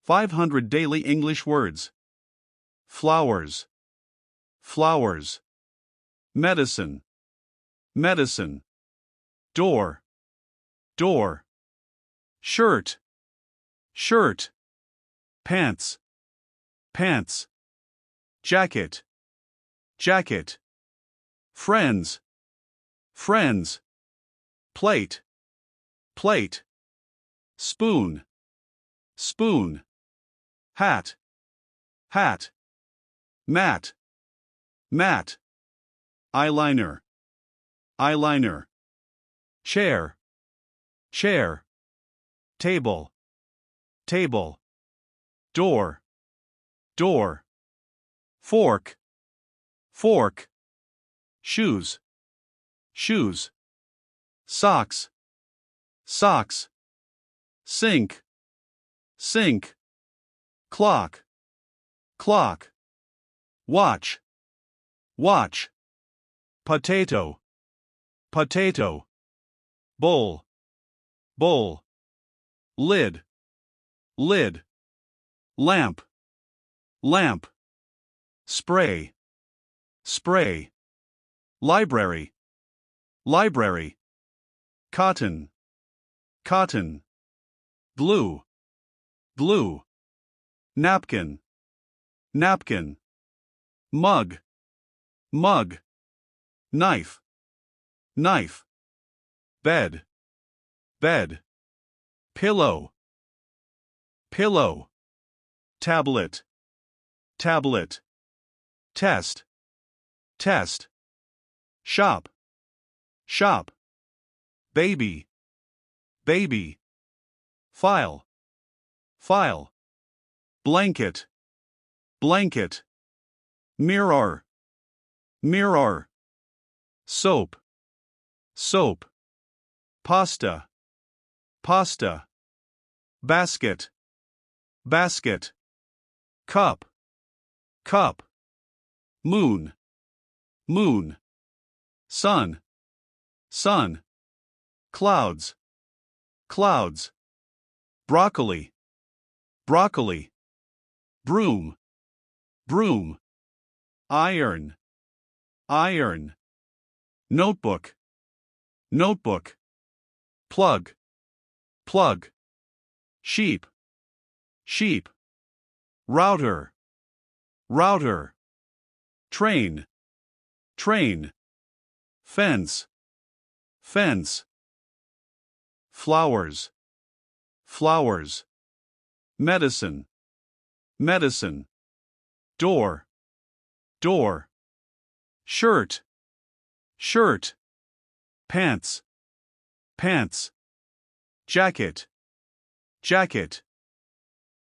500 Daily English Words. Flowers. Flowers. Medicine. Medicine. Door. Door. Shirt. Shirt. Pants. Pants. Jacket. Jacket. Friends. Friends. Plate. Plate. Spoon. Spoon. Hat. Hat. Mat. Mat. Eyeliner. Eyeliner. Chair. Chair. Table. Table. Door. Door. Fork. Fork. Shoes. Shoes. Socks. Socks. Sink. Sink. Clock. Clock. Watch. Watch. Potato. Potato. Bowl. Bowl. Lid. Lid. Lamp. Lamp. Spray. Spray. Library. Library. Cotton. Cotton. Glue. Glue. Napkin. Napkin. Mug. Mug. Knife. Knife. Bed. Bed. Pillow. Pillow. Tablet. Tablet. Test. Test. Shop. Shop. Baby. Baby. File. File. Blanket. Blanket. Mirror. Mirror. Soap. Soap. Pasta. Pasta. Basket. Basket. Cup. Cup. Moon. Moon. Sun. Sun. Clouds. Clouds. Broccoli. Broccoli. Broom. Broom. Iron. Iron. Notebook. Notebook. Plug. Plug. Sheep. Sheep. Router. Router. Train. Train. Fence. Fence. Flowers. Flowers. Medicine. Medicine. Door. Door. Shirt. Shirt. Pants. Pants. Jacket. Jacket.